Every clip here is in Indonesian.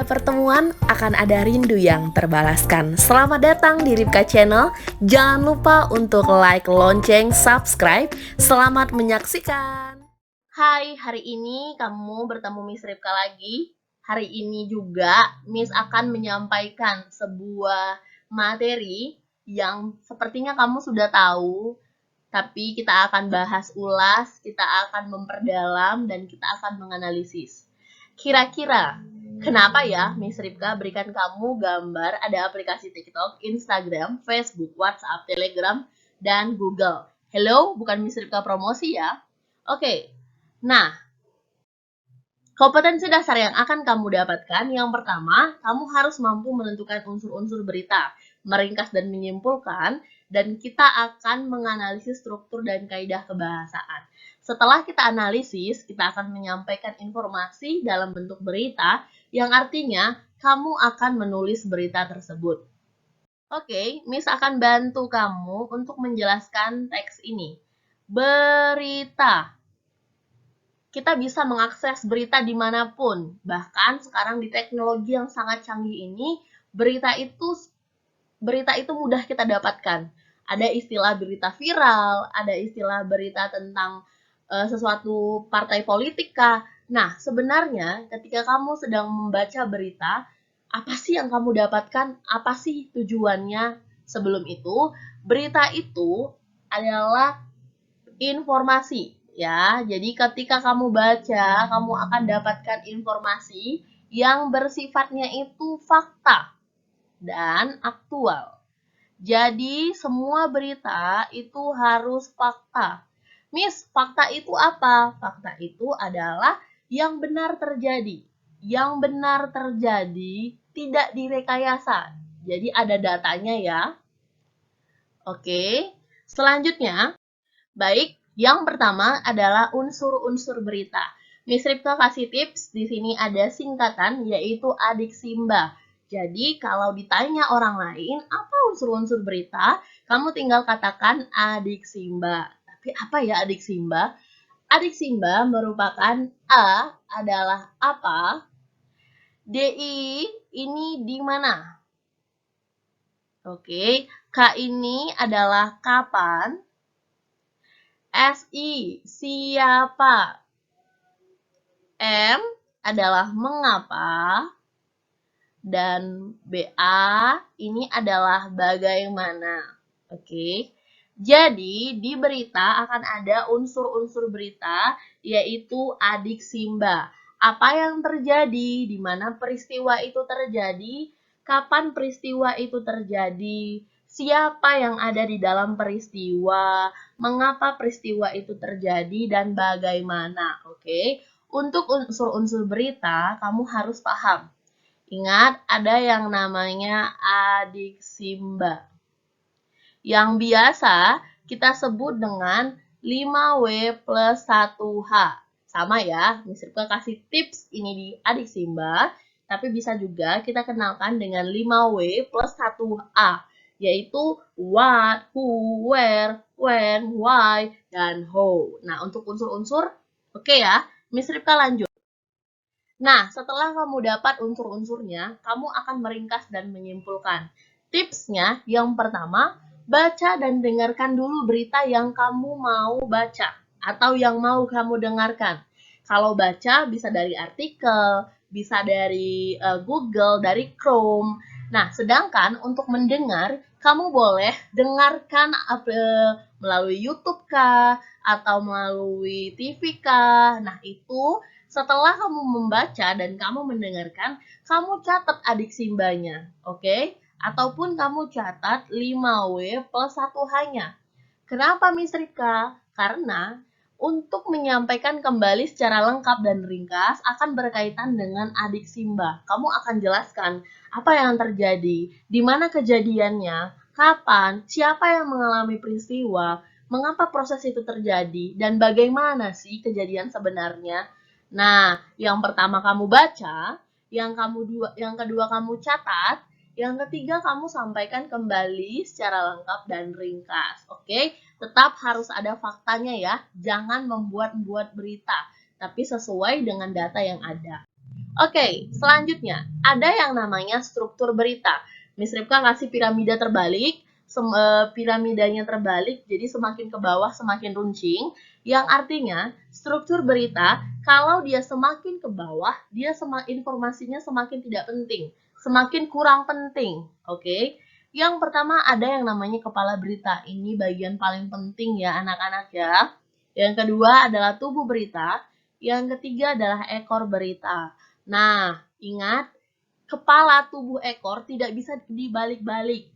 ada pertemuan, akan ada rindu yang terbalaskan. Selamat datang di Ripka Channel. Jangan lupa untuk like, lonceng, subscribe. Selamat menyaksikan. Hai, hari ini kamu bertemu Miss Ripka lagi. Hari ini juga Miss akan menyampaikan sebuah materi yang sepertinya kamu sudah tahu, tapi kita akan bahas ulas, kita akan memperdalam, dan kita akan menganalisis. Kira-kira kenapa ya Miss Ripka berikan kamu gambar ada aplikasi TikTok, Instagram, Facebook, WhatsApp, Telegram, dan Google. Hello, bukan Miss Ripka promosi ya. Oke, nah kompetensi dasar yang akan kamu dapatkan, yang pertama, kamu harus mampu menentukan unsur-unsur berita, meringkas dan menyimpulkan, dan kita akan menganalisis struktur dan kaidah kebahasaan. Setelah kita analisis, kita akan menyampaikan informasi dalam bentuk berita, yang artinya kamu akan menulis berita tersebut. Oke, Miss akan bantu kamu untuk menjelaskan teks ini. Berita. Kita bisa mengakses berita dimanapun. Bahkan sekarang di teknologi yang sangat canggih ini, berita itu mudah kita dapatkan. Ada istilah berita viral, ada istilah berita tentang sesuatu partai politik kah. Nah, sebenarnya ketika kamu sedang membaca berita, apa sih yang kamu dapatkan? Apa sih tujuannya? Sebelum itu, berita itu adalah informasi. Ya, jadi ketika kamu baca, kamu akan dapatkan informasi yang bersifatnya itu fakta dan aktual. Jadi semua berita itu harus fakta. Miss, fakta itu apa? Fakta itu adalah yang benar terjadi. Yang benar terjadi tidak direkayasa. Jadi ada datanya ya. Oke, selanjutnya, baik, yang pertama adalah unsur-unsur berita. Miss Ripka kasih tips, di sini ada singkatan yaitu adik simba. Jadi kalau ditanya orang lain, apa unsur-unsur berita? Kamu tinggal katakan adik simba. Tapi apa ya adik simba? Adik simba merupakan A adalah apa? DI ini di mana? Oke, K ini adalah kapan? SI siapa? M adalah mengapa? Dan BA ini adalah bagaimana. Oke. Jadi di berita akan ada unsur-unsur berita yaitu adik simba. Apa yang terjadi, di mana peristiwa itu terjadi, kapan peristiwa itu terjadi, siapa yang ada di dalam peristiwa, mengapa peristiwa itu terjadi, dan bagaimana. Oke. Untuk unsur-unsur berita, kamu harus paham. Ingat, ada yang namanya adik simba. Yang biasa kita sebut dengan 5W plus 1H. Sama ya, Miss Ripka kasih tips ini di adik simba, tapi bisa juga kita kenalkan dengan 5W plus 1A, yaitu what, who, where, when, why, dan how. Nah, untuk unsur-unsur, oke ya, Miss Ripka lanjut. Nah, setelah kamu dapat unsur-unsurnya, kamu akan meringkas dan menyimpulkan. Tipsnya, yang pertama, baca dan dengarkan dulu berita yang kamu mau baca atau yang mau kamu dengarkan. Kalau baca bisa dari artikel, bisa dari Google, dari Chrome. Nah, sedangkan untuk mendengar, kamu boleh dengarkan melalui YouTube kah, atau melalui TV kah. Nah, itu setelah kamu membaca dan kamu mendengarkan, kamu catat adik simbanya, oke? Ataupun kamu catat 5W plus 1H-nya. Kenapa Miss Ripka? Karena untuk menyampaikan kembali secara lengkap dan ringkas akan berkaitan dengan adik simba. Kamu akan jelaskan apa yang terjadi, di mana kejadiannya, kapan, siapa yang mengalami peristiwa, mengapa proses itu terjadi, dan bagaimana sih kejadian sebenarnya. Nah, yang pertama kamu baca, yang kedua kamu catat, yang ketiga kamu sampaikan kembali secara lengkap dan ringkas. Oke, tetap harus ada faktanya ya. Jangan membuat-buat berita, tapi sesuai dengan data yang ada. Oke, selanjutnya ada yang namanya struktur berita. Miss Ripka ngasih piramida terbalik, piramidanya terbalik, jadi semakin ke bawah semakin runcing, yang artinya struktur berita kalau dia semakin ke bawah, dia informasinya semakin tidak penting, semakin kurang penting. Oke, yang pertama ada yang namanya kepala berita. Ini bagian paling penting ya anak-anak ya. Yang kedua adalah tubuh berita. Yang ketiga adalah ekor berita. Nah, ingat, kepala tubuh ekor tidak bisa dibalik-balik.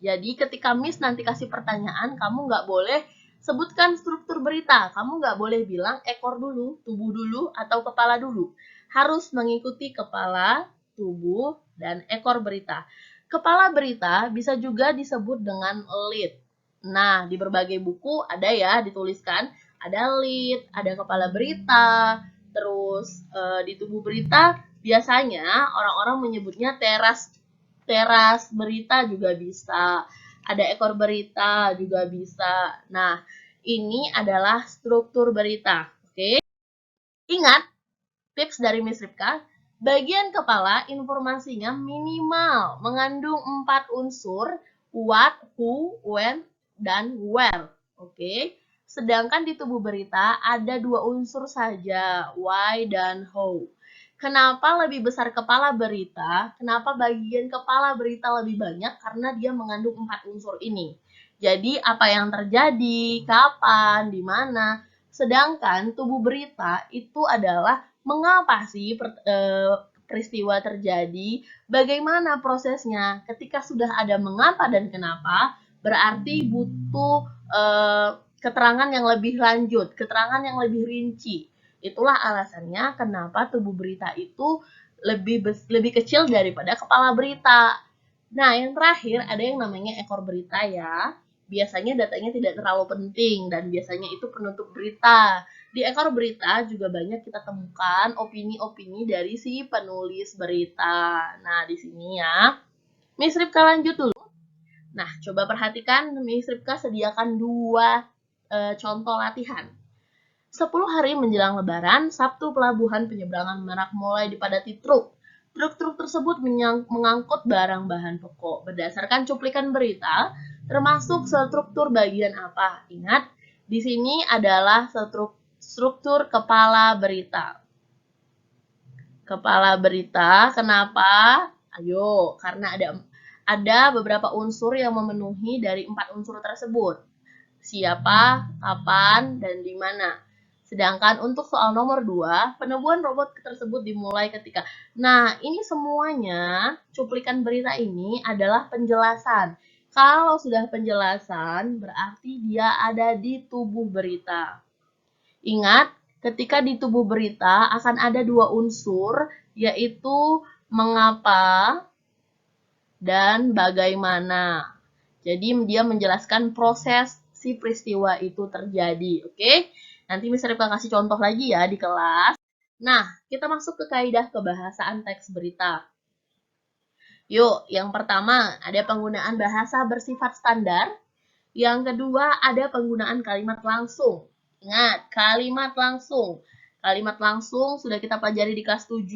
Jadi ketika Miss nanti kasih pertanyaan, kamu nggak boleh sebutkan struktur berita. Kamu nggak boleh bilang ekor dulu, tubuh dulu, atau kepala dulu. Harus mengikuti kepala, tubuh, dan ekor berita. Kepala berita bisa juga disebut dengan lead. Nah, di berbagai buku ada ya dituliskan, ada lead, ada kepala berita, terus di tubuh berita biasanya orang-orang menyebutnya teras berita juga bisa. Ada ekor berita juga bisa. Nah, ini adalah struktur berita. Oke. Ingat tips dari Miss Ripka, bagian kepala informasinya minimal mengandung 4 unsur, what, who, when, dan where. Oke. Sedangkan di tubuh berita ada 2 unsur saja, why dan how. Kenapa lebih besar kepala berita? Kenapa bagian kepala berita lebih banyak? Karena dia mengandung 4 unsur ini. Jadi apa yang terjadi, kapan, di mana. Sedangkan tubuh berita itu adalah mengapa sih peristiwa terjadi, bagaimana prosesnya. Ketika sudah ada mengapa dan kenapa, berarti butuh keterangan yang lebih lanjut, keterangan yang lebih rinci. Itulah alasannya kenapa tubuh berita itu lebih kecil daripada kepala berita. Nah, yang terakhir ada yang namanya ekor berita ya. Biasanya datanya tidak terlalu penting dan biasanya itu penutup berita. Di ekor berita juga banyak kita temukan opini-opini dari si penulis berita. Nah, di sini ya. Miss Ripka lanjut dulu. Nah, coba perhatikan Miss Ripka sediakan 2 contoh latihan. 10 hari menjelang lebaran, Sabtu pelabuhan penyeberangan Merak mulai dipadati truk. Truk-truk tersebut mengangkut barang bahan pokok. Berdasarkan cuplikan berita, termasuk struktur bagian apa? Ingat, di sini adalah struktur kepala berita. Kepala berita, kenapa? Ayo, karena ada beberapa unsur yang memenuhi dari 4 unsur tersebut. Siapa, kapan, dan di mana. Sedangkan untuk soal nomor 2, penemuan robot tersebut dimulai ketika. Nah, ini semuanya, cuplikan berita ini adalah penjelasan. Kalau sudah penjelasan, berarti dia ada di tubuh berita. Ingat, ketika di tubuh berita akan ada 2 unsur, yaitu mengapa dan bagaimana. Jadi dia menjelaskan proses si peristiwa itu terjadi, oke? Nanti Miss Ripka kasih contoh lagi ya di kelas. Nah, kita masuk ke kaidah kebahasaan teks berita. Yuk, yang pertama ada penggunaan bahasa bersifat standar. Yang kedua ada penggunaan kalimat langsung. Ingat, kalimat langsung. Kalimat langsung sudah kita pelajari di kelas 7.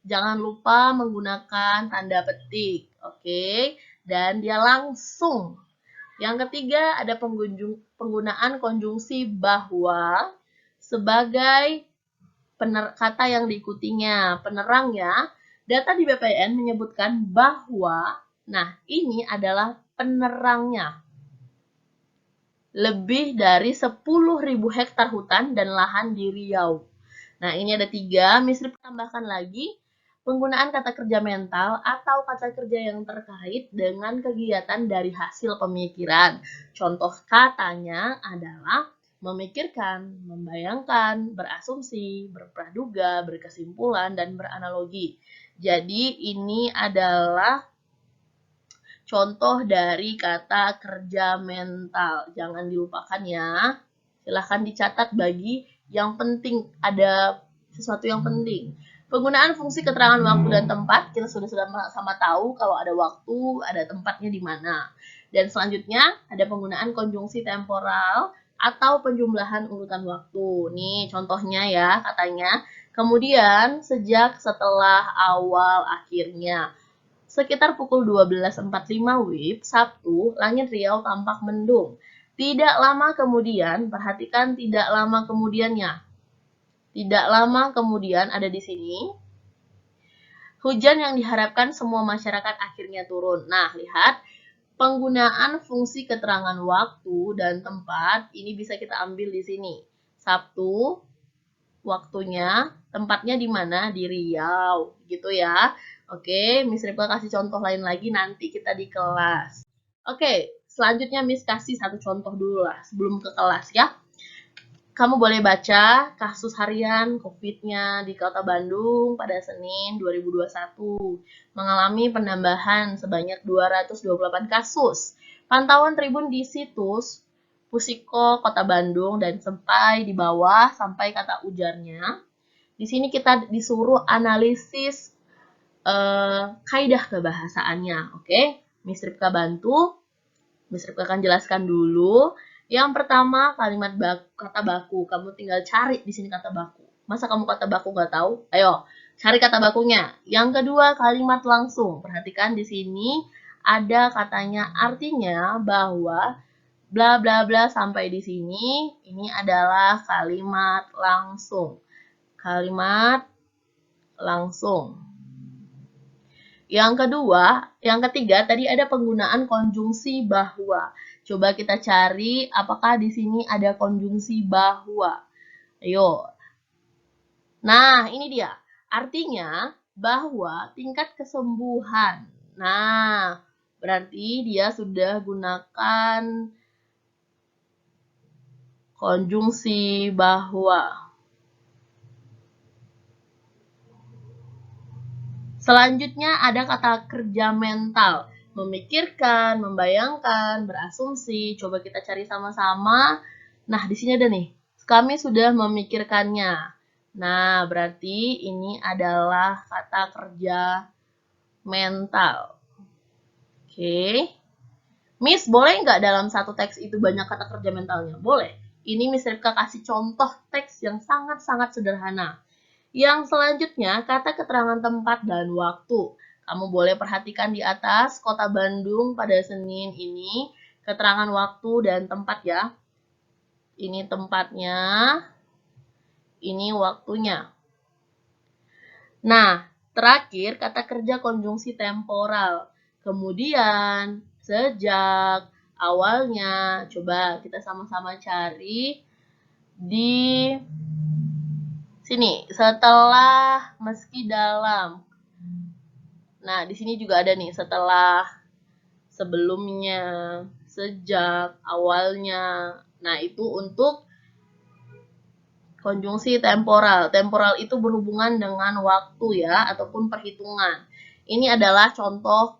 Jangan lupa menggunakan tanda petik, oke? Dan dia langsung. Yang ketiga ada penggunaan konjungsi bahwa sebagai kata yang diikutinya. Penerang ya. Data di BPN menyebutkan bahwa, nah ini adalah penerangnya. Lebih dari 10.000 hektar hutan dan lahan di Riau. Nah ini ada 3, Miss Rip tambahkan lagi. Penggunaan kata kerja mental atau kata kerja yang terkait dengan kegiatan dari hasil pemikiran. Contoh katanya adalah memikirkan, membayangkan, berasumsi, berpraduga, berkesimpulan, dan beranalogi. Jadi ini adalah contoh dari kata kerja mental. Jangan dilupakan ya. Silahkan dicatat bagi yang penting. Ada sesuatu yang penting. Penggunaan fungsi keterangan waktu dan tempat, kita sudah sama tahu kalau ada waktu, ada tempatnya di mana. Dan selanjutnya ada penggunaan konjungsi temporal atau penjumlahan urutan waktu. Nih contohnya ya katanya, Kemudian, sejak setelah awal akhirnya, sekitar pukul 12.45 WIB, Sabtu, langit Riau tampak mendung. Tidak lama kemudian, perhatikan tidak lama kemudiannya. Tidak lama kemudian ada di sini, hujan yang diharapkan semua masyarakat akhirnya turun. Nah, lihat, penggunaan fungsi keterangan waktu dan tempat, ini bisa kita ambil di sini. Sabtu, waktunya, tempatnya di mana? Di Riau, gitu ya. Oke, Miss Ripka kasih contoh lain lagi nanti kita di kelas. Oke, selanjutnya Miss kasih satu contoh dulu lah sebelum ke kelas ya. Kamu boleh baca kasus harian COVID-nya di Kota Bandung pada Senin 2021 mengalami penambahan sebanyak 228 kasus. Pantauan Tribun di situs Pusiko Kota Bandung dan sampai di bawah sampai kata ujarnya. Di sini kita disuruh analisis kaidah kebahasaannya, oke? Miss Ripka bantu. Miss Ripka akan jelaskan dulu. Yang pertama, kalimat kata baku. Kamu tinggal cari di sini kata baku. Masa kamu kata baku nggak tahu? Ayo, cari kata bakunya. Yang kedua, kalimat langsung. Perhatikan di sini ada katanya artinya bahwa bla bla bla sampai di sini. Ini adalah kalimat langsung. Kalimat langsung. Yang ketiga tadi ada penggunaan konjungsi bahwa. Coba kita cari apakah di sini ada konjungsi bahwa. Ayo. Nah, ini dia. Artinya bahwa tingkat kesembuhan. Nah, berarti dia sudah gunakan konjungsi bahwa. Selanjutnya ada kata kerja mental. Memikirkan, membayangkan, berasumsi. Coba kita cari sama-sama. Nah, di sini ada nih. Kami sudah memikirkannya. Nah, berarti ini adalah kata kerja mental. Oke. Miss, boleh nggak dalam satu teks itu banyak kata kerja mentalnya? Boleh. Ini Miss Ripka kasih contoh teks yang sangat-sangat sederhana. Yang selanjutnya, kata keterangan tempat dan waktu. Kamu boleh perhatikan di atas, Kota Bandung pada Senin ini, keterangan waktu dan tempat ya. Ini tempatnya, ini waktunya. Nah, terakhir kata kerja konjungsi temporal. Kemudian, sejak, awalnya. Coba kita sama-sama cari di sini. Setelah, meski dalam. Nah, di sini juga ada nih setelah, sebelumnya, sejak, awalnya. Nah, itu untuk konjungsi temporal. Temporal itu berhubungan dengan waktu ya, ataupun perhitungan. Ini adalah contoh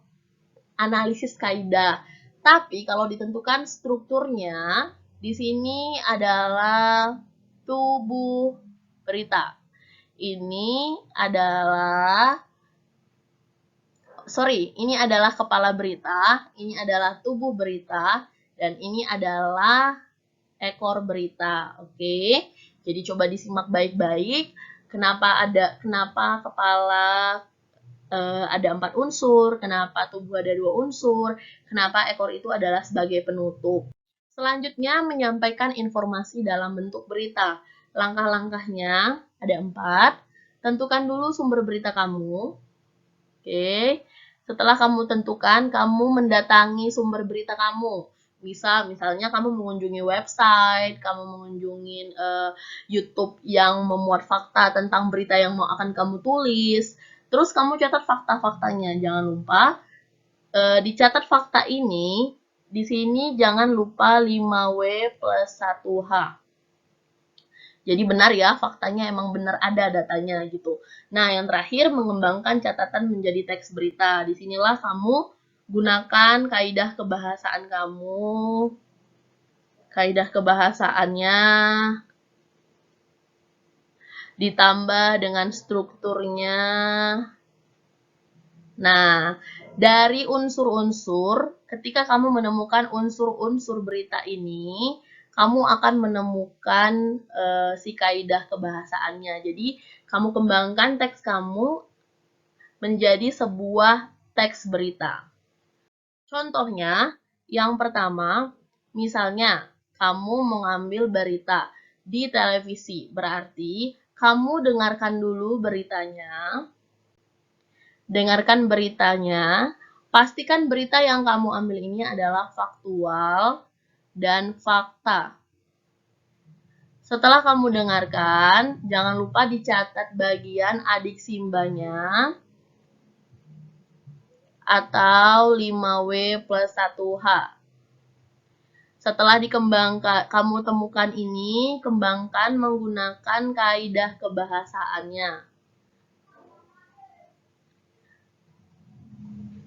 analisis kaidah. Tapi kalau ditentukan strukturnya, di sini adalah tubuh berita. Ini adalah ini adalah kepala berita, ini adalah tubuh berita, dan ini adalah ekor berita. Oke, jadi coba disimak baik-baik. Kenapa kepala ada 4 unsur, kenapa tubuh ada 2 unsur, kenapa ekor itu adalah sebagai penutup. Selanjutnya menyampaikan informasi dalam bentuk berita. Langkah-langkahnya ada 4. Tentukan dulu sumber berita kamu. Oke. Setelah kamu tentukan, kamu mendatangi sumber berita kamu. Misalnya kamu mengunjungi website, kamu mengunjungi YouTube yang memuat fakta tentang berita yang mau akan kamu tulis. Terus kamu catat fakta-faktanya. Jangan lupa dicatat fakta ini. Di sini jangan lupa 5W plus 1H. Jadi benar ya, faktanya emang benar ada datanya gitu. Nah, yang terakhir mengembangkan catatan menjadi teks berita. Disinilah kamu gunakan kaidah kebahasaan kamu. Kaidah kebahasaannya ditambah dengan strukturnya. Nah, dari unsur-unsur, ketika kamu menemukan unsur-unsur berita ini, kamu akan menemukan si kaidah kebahasaannya. Jadi, kamu kembangkan teks kamu menjadi sebuah teks berita. Contohnya, yang pertama, misalnya kamu mengambil berita di televisi, berarti kamu dengarkan dulu beritanya. Dengarkan beritanya, pastikan berita yang kamu ambil ini adalah faktual dan fakta. Setelah kamu dengarkan, jangan lupa dicatat bagian adik simbanya atau 5W plus 1H. Setelah dikembangkan, kamu temukan ini, kembangkan menggunakan kaidah kebahasaannya.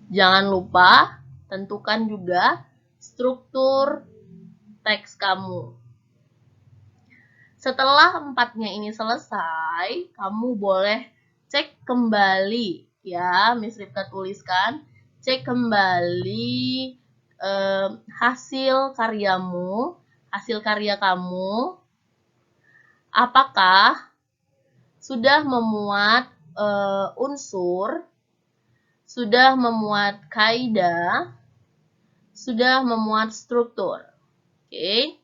Jangan lupa tentukan juga struktur teks kamu. Setelah 4-nya ini selesai, kamu boleh cek kembali ya, Miss Ripka tuliskan, cek kembali hasil karyamu, hasil karya kamu, apakah sudah memuat unsur, sudah memuat kaidah, sudah memuat struktur. Oke.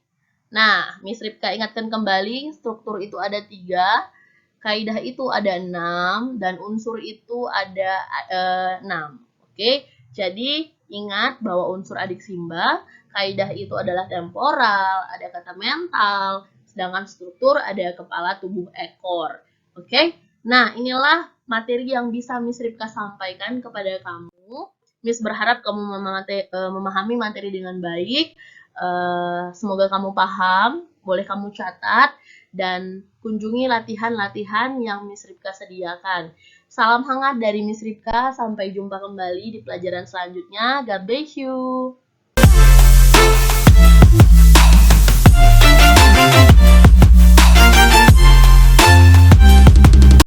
Nah, Miss Ripka ingatkan kembali, struktur itu ada 3, kaidah itu ada 6, dan unsur itu ada 6. Oke, jadi ingat bahwa unsur adik simba, kaidah itu adalah temporal, ada kata mental, sedangkan struktur ada kepala, tubuh, ekor. Oke, nah inilah materi yang bisa Miss Ripka sampaikan kepada kamu. Miss berharap kamu memahami materi dengan baik. Semoga kamu paham, boleh kamu catat, dan kunjungi latihan-latihan yang Miss Ripka sediakan. Salam hangat dari Miss Ripka, sampai jumpa kembali di pelajaran selanjutnya. God bless you.